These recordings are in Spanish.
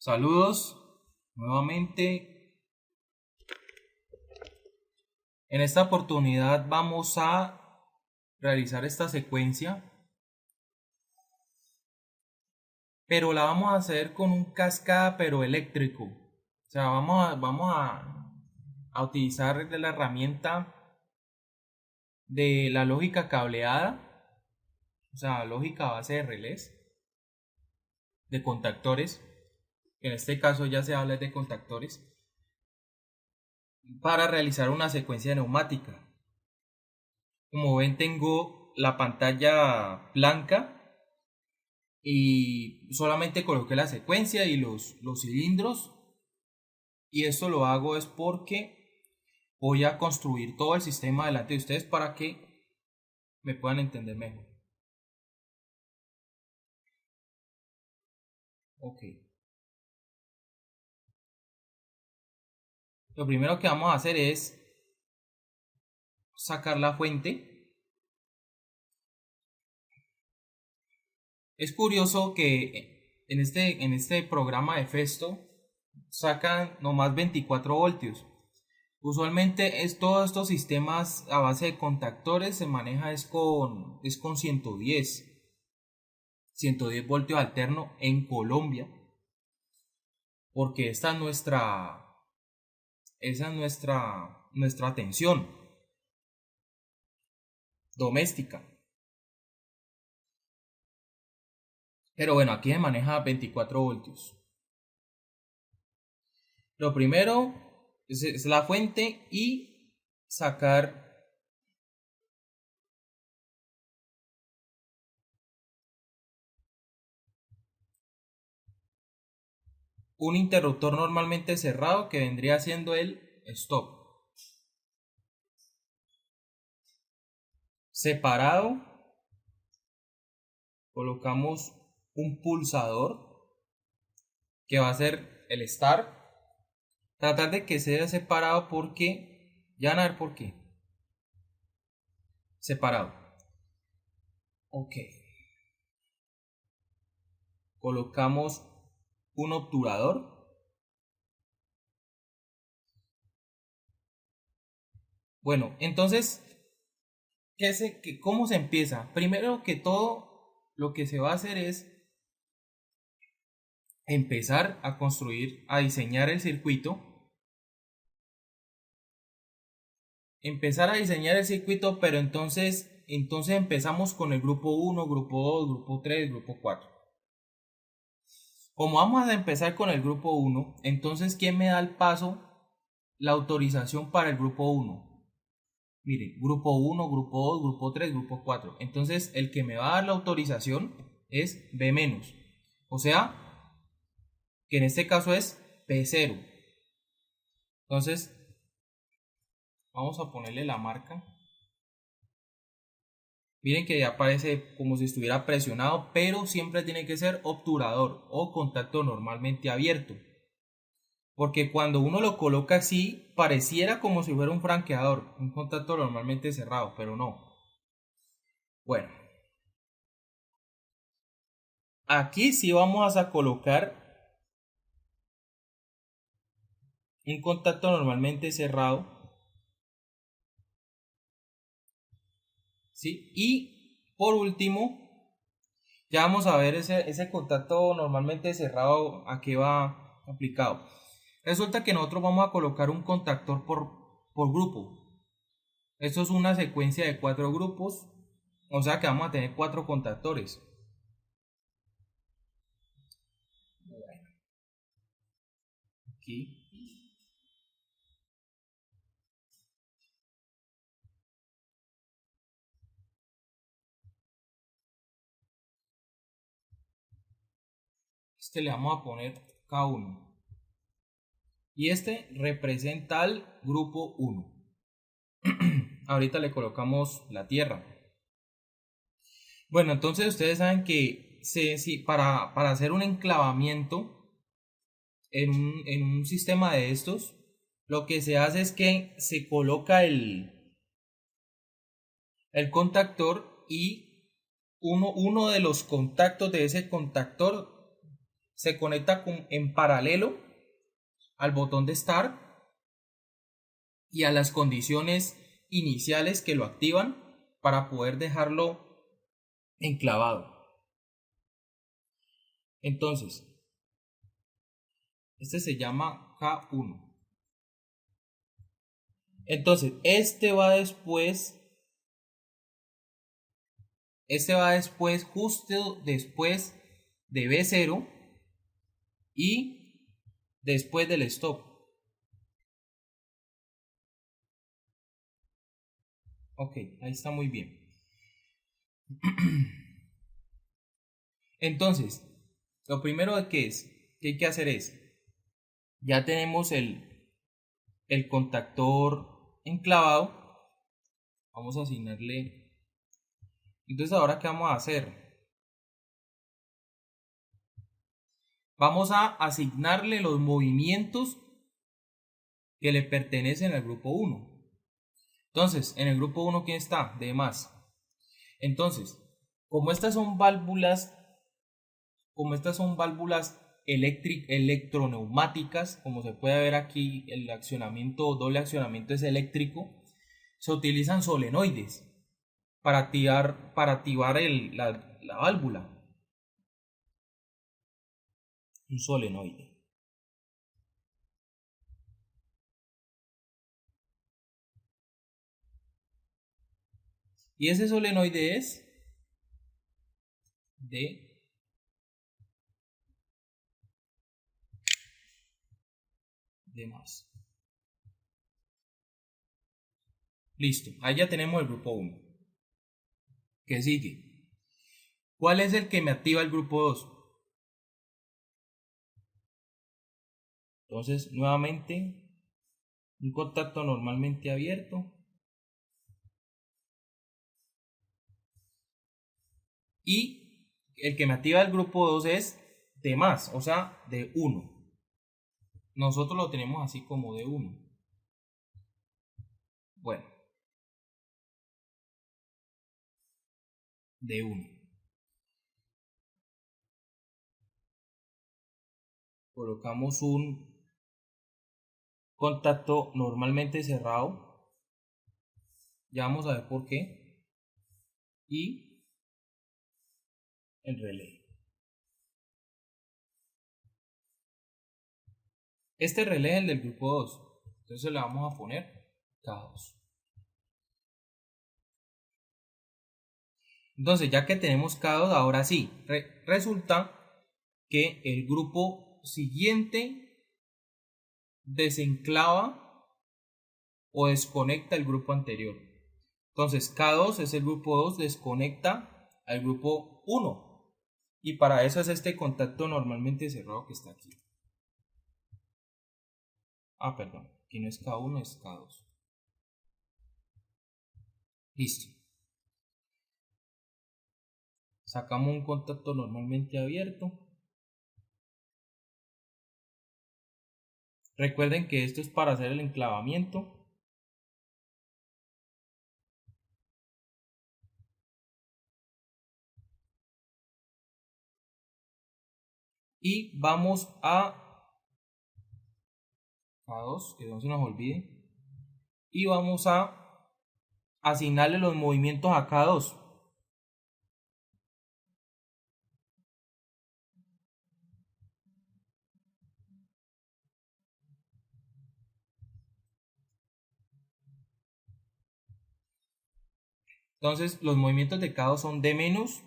Saludos nuevamente. En esta oportunidad vamos a realizar esta secuencia, pero la vamos a hacer con un cascada pero eléctrico. O sea, vamos a utilizar la herramienta de la lógica cableada, o sea, lógica a base de relés, de contactores. En este caso ya se habla de contactores, para realizar una secuencia neumática. Como ven, tengo la pantalla blanca y solamente coloqué la secuencia y los cilindros. Y esto lo hago es porque voy a construir todo el sistema delante de ustedes para que me puedan entender mejor. Ok. Lo primero que vamos a hacer es sacar la fuente. Es curioso que en este programa de Festo sacan nomás 24 voltios. Usualmente todos estos sistemas a base de contactores se maneja es con 110 voltios alterno en Colombia, porque esa es nuestra tensión doméstica. Pero bueno, aquí se maneja 24 voltios. Lo primero es la fuente y sacar un interruptor normalmente cerrado que vendría siendo el stop. Separado, colocamos un pulsador que va a ser el start. Tratar de que sea separado porque ya van a ver por qué. Separado. Ok. Colocamos un obturador. Bueno, entonces, ¿cómo se empieza? Primero que todo, lo que se va a hacer es empezar a construir, a diseñar el circuito. Empezar a diseñar el circuito, pero entonces empezamos con el grupo 1, grupo 2, grupo 3, grupo 4. Como vamos a empezar con el grupo 1, entonces ¿quién me da el paso? La autorización para el grupo 1. Miren, grupo 1, grupo 2, grupo 3, grupo 4. Entonces el que me va a dar la autorización es B-. O sea, que en este caso es P0. Entonces, vamos a ponerle la marca. Miren que ya aparece como si estuviera presionado, pero siempre tiene que ser obturador o contacto normalmente abierto. Porque cuando uno lo coloca así, pareciera como si fuera un franqueador, un contacto normalmente cerrado, pero no. Bueno, aquí sí vamos a colocar un contacto normalmente cerrado, ¿sí? Y por último, ya vamos a ver ese contacto normalmente cerrado a qué va aplicado. Resulta que nosotros vamos a colocar un contactor por grupo. Esto es una secuencia de 4 grupos, o sea que vamos a tener 4 contactores. Aquí. Este le vamos a poner K1. Y este representa al grupo 1. Ahorita le colocamos la tierra. Bueno, entonces ustedes saben que para hacer un enclavamiento en un sistema de estos, lo que se hace es que se coloca el contactor y uno de los contactos de ese contactor se conecta en paralelo al botón de Start y a las condiciones iniciales que lo activan para poder dejarlo enclavado. Entonces, este se llama K1. Entonces, este va después, justo después de B0 y después del stop. Ok, ahí está muy bien. Entonces, lo primero que hay que hacer es, ya tenemos el contactor enclavado, vamos a asignarle. Entonces, ahora ¿qué vamos a hacer? Vamos a asignarle los movimientos que le pertenecen al grupo 1. Entonces, en el grupo 1, ¿quién está? D más. Entonces, como estas son válvulas electroneumáticas, como se puede ver aquí, el accionamiento, doble accionamiento es eléctrico, se utilizan solenoides para activar la válvula. Un solenoide. Y ese solenoide es D más. Listo, ahí ya tenemos el grupo 1. ¿Qué sigue? ¿Cuál es el que me activa el grupo 2? Entonces, nuevamente, un contacto normalmente abierto. Y el que me activa el grupo 2 es D más, o sea, de 1. Nosotros lo tenemos así como de 1. Bueno, de 1. Colocamos un contacto normalmente cerrado. Ya vamos a ver por qué. Y el relé. Este relé es el del grupo 2. Entonces le vamos a poner K2. Entonces, ya que tenemos K2, ahora sí, resulta que el grupo siguiente desenclava o desconecta el grupo anterior. Entonces, K2 es el grupo 2, desconecta al grupo 1. Y para eso es este contacto normalmente cerrado que está aquí. Ah, perdón, aquí no es K1, es K2. Listo. Sacamos un contacto normalmente abierto. Recuerden que esto es para hacer el enclavamiento. Y vamos a K2, que no se nos olvide. Y vamos a asignarle los movimientos a K2. Entonces, los movimientos de K2 son D menos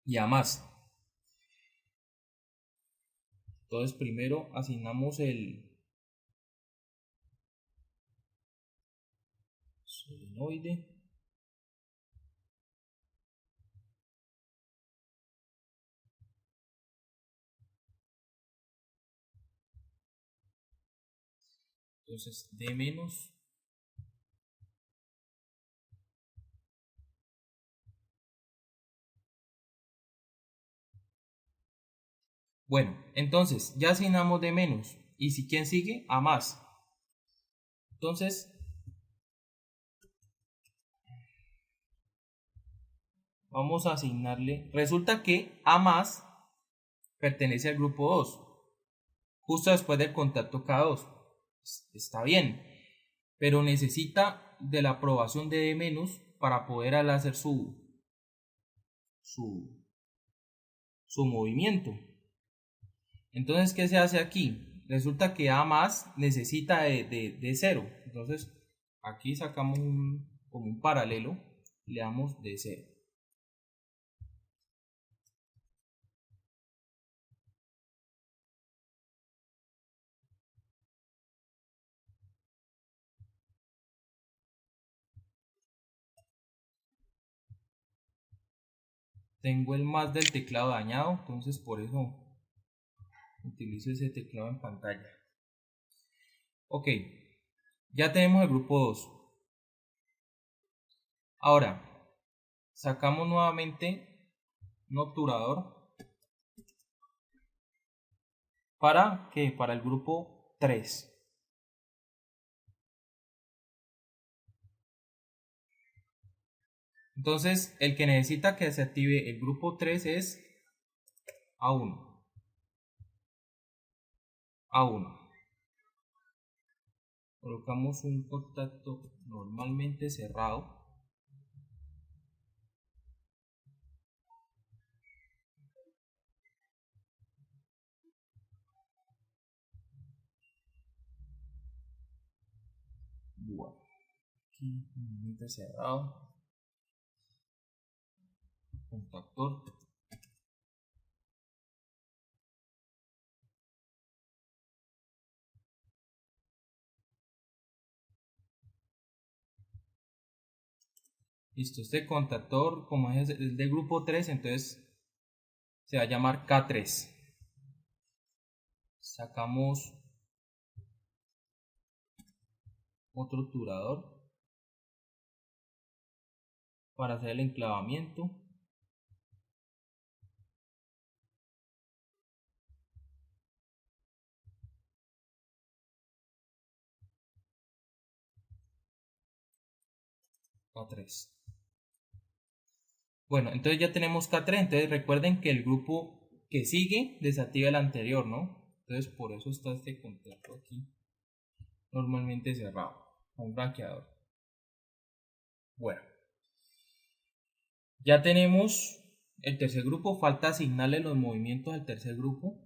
y A más. Entonces, primero asignamos el solenoide. Entonces, D menos. Bueno, entonces ya asignamos D menos. ¿Y si quién sigue? A más. Entonces, vamos a asignarle. Resulta que A más pertenece al grupo 2, justo después del contacto K2. Está bien, pero necesita de la aprobación de D- para poder hacer su, su movimiento. Entonces, ¿qué se hace aquí? Resulta que A más necesita de 0. Entonces, aquí sacamos como un paralelo y le damos de 0. Tengo el más del teclado dañado, entonces por eso utilizo ese teclado en pantalla. Ok, ya tenemos el grupo 2. Ahora, sacamos nuevamente un obturador. ¿Para qué? Para el grupo 3. Entonces, el que necesita que se active el grupo 3 es A1. A1. Colocamos un contacto normalmente cerrado. Bueno, aquí normalmente cerrado. Contactor. Listo, este contactor, como es del grupo 3, entonces se va a llamar K3. Sacamos otro obturador para hacer el enclavamiento. K3. Bueno, entonces ya tenemos K3, entonces recuerden que el grupo que sigue desactiva el anterior, ¿no? Entonces por eso está este contacto aquí normalmente cerrado, con un branqueador. Bueno, ya tenemos el tercer grupo, falta asignarle los movimientos al tercer grupo.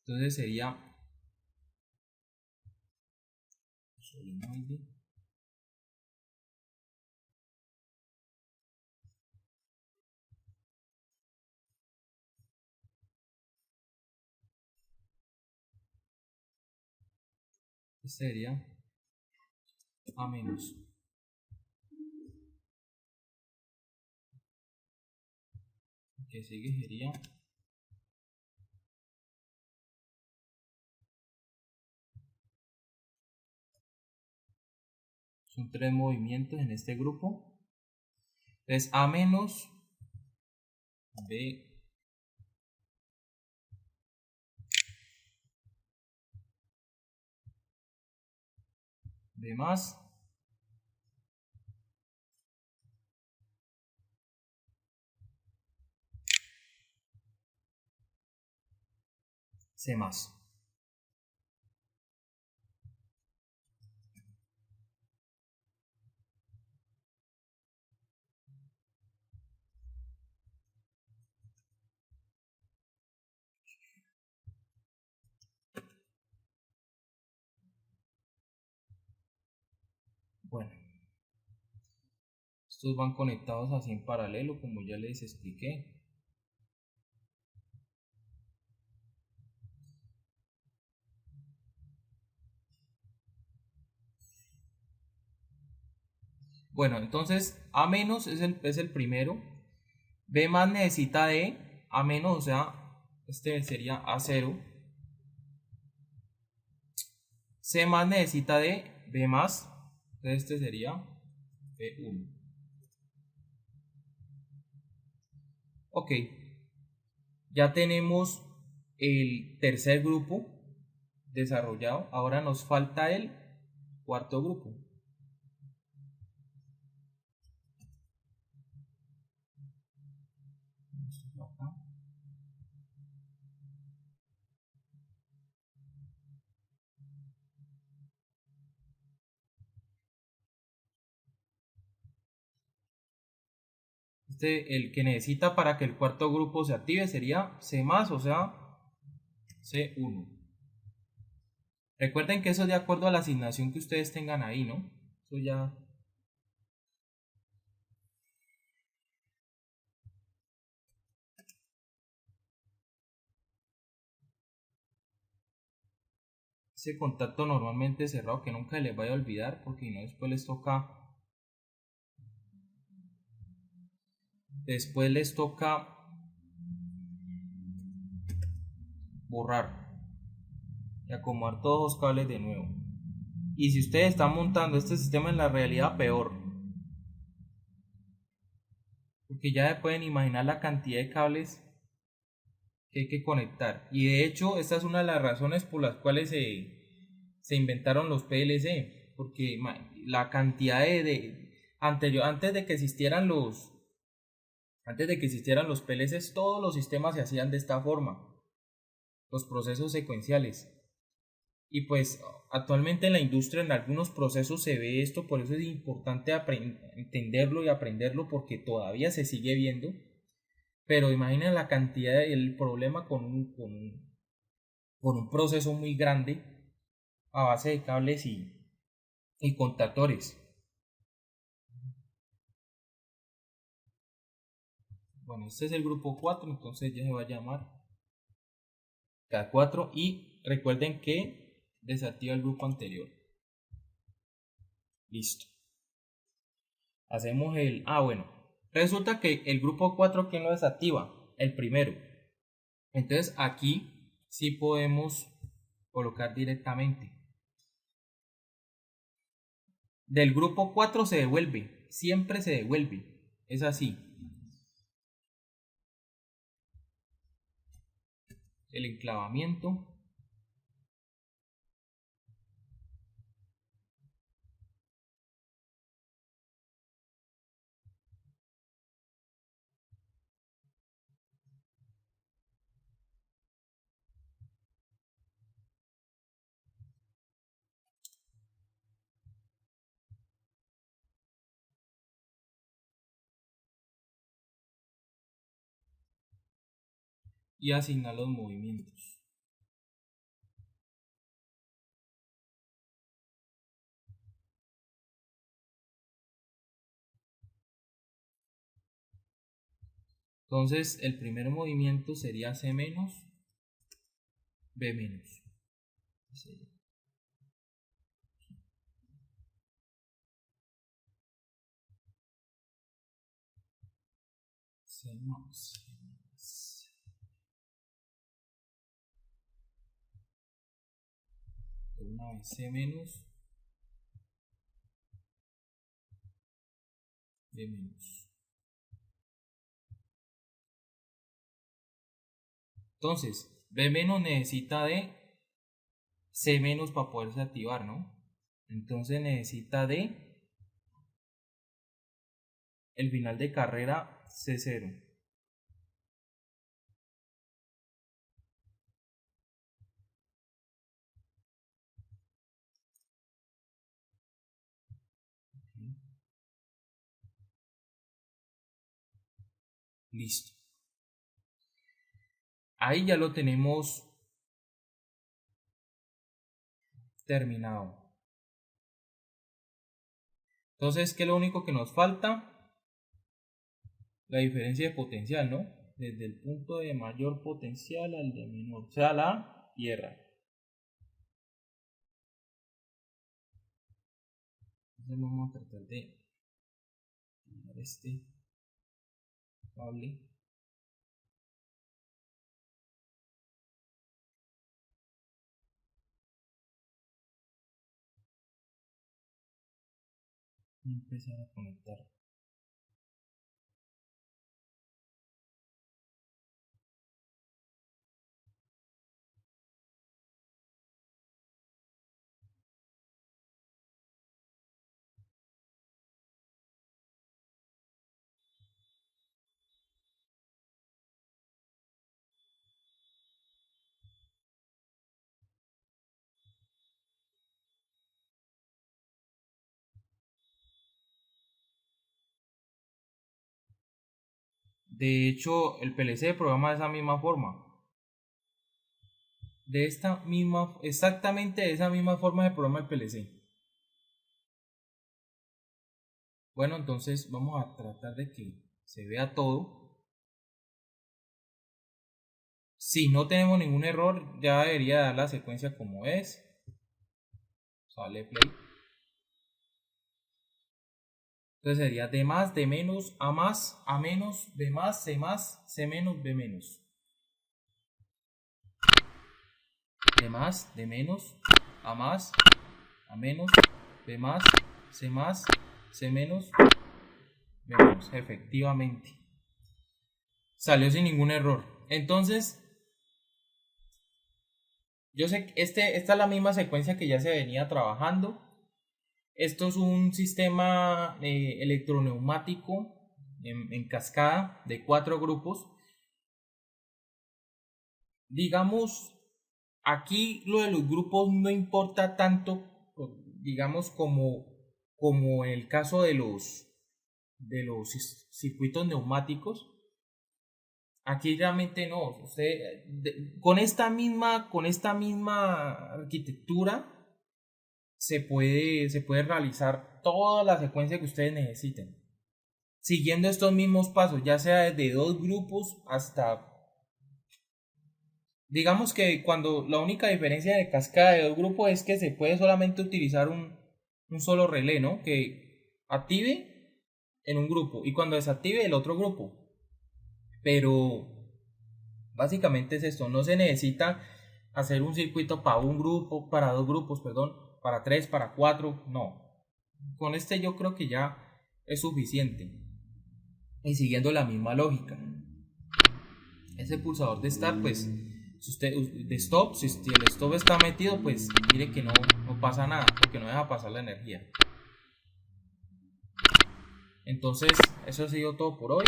Entonces sería solenoide. Sería A menos. Que sigue sería son 3 movimientos en este grupo. Entonces A menos, B más, C más. Bueno, estos van conectados así en paralelo, como ya les expliqué. Bueno, entonces A menos es el primero. B más necesita de A menos, o sea, este sería A0. C más necesita de B más. Entonces este sería B1. Ok, ya tenemos el tercer grupo desarrollado. Ahora nos falta el cuarto grupo. El que necesita para que el cuarto grupo se active sería C+, o sea, C1. Recuerden que eso es de acuerdo a la asignación que ustedes tengan ahí, ¿no? Eso ya... Ese contacto normalmente cerrado que nunca les vaya a olvidar, porque no después les toca... Después les toca borrar y acomodar todos los cables de nuevo. Y si ustedes están montando este sistema en la realidad, peor, porque ya se pueden imaginar la cantidad de cables que hay que conectar. Y de hecho, esta es una de las razones por las cuales se inventaron los PLC, porque la cantidad antes de que existieran los PLCs, todos los sistemas se hacían de esta forma, los procesos secuenciales. Y pues actualmente en la industria en algunos procesos se ve esto, por eso es importante entenderlo y aprenderlo, porque todavía se sigue viendo. Pero imaginen la cantidad, el problema con un proceso muy grande a base de cables y contactores. Bueno, este es el grupo 4, entonces ya se va a llamar K4 y recuerden que desactiva el grupo anterior. Listo. Hacemos bueno. Resulta que el grupo 4, ¿quién lo desactiva? El primero. Entonces aquí sí podemos colocar directamente. Del grupo 4 se devuelve. Siempre se devuelve. Es así. El enclavamiento. Y asignar los movimientos. Entonces el primer movimiento sería C menos, B menos. C más. Una vez C menos, B menos. Entonces, B menos necesita de C menos para poderse activar, ¿no? Entonces necesita de el final de carrera C0. Listo. Ahí ya lo tenemos terminado. Entonces, ¿qué es lo único que nos falta? La diferencia de potencial, ¿no? Desde el punto de mayor potencial al de menor, o sea, la tierra. Entonces vamos a tratar de tirar este cable. Y empezar a conectar. De hecho, el PLC programa de esa misma forma. Exactamente de esa misma forma de programa el PLC. Bueno, entonces vamos a tratar de que se vea todo. Si no tenemos ningún error, ya debería dar la secuencia como es. Sale play. Entonces sería de más, de menos, a más, a menos, B más, C menos, B menos. De más, de menos, a más, a menos, B más, C menos, B menos. Efectivamente. Salió sin ningún error. Entonces, yo sé que esta es la misma secuencia que ya se venía trabajando. Esto es un sistema electroneumático en cascada de 4 grupos. Digamos, aquí lo de los grupos no importa tanto, digamos, como en el caso de los circuitos neumáticos. Aquí realmente no. Con esta misma arquitectura se puede realizar toda la secuencia que ustedes necesiten, siguiendo estos mismos pasos, ya sea desde 2 grupos hasta, digamos que cuando la única diferencia de cascada de 2 grupos es que se puede solamente utilizar un solo relé, ¿no? Que active en un grupo y cuando desactive el otro grupo. Pero básicamente es esto, no se necesita hacer un circuito para un grupo, para 2 grupos, perdón, para 3, para 4, no. Con este yo creo que ya es suficiente. Y siguiendo la misma lógica. Ese pulsador de start, pues, si usted, de stop, si el stop está metido, pues mire que no pasa nada, porque no deja pasar la energía. Entonces, eso ha sido todo por hoy.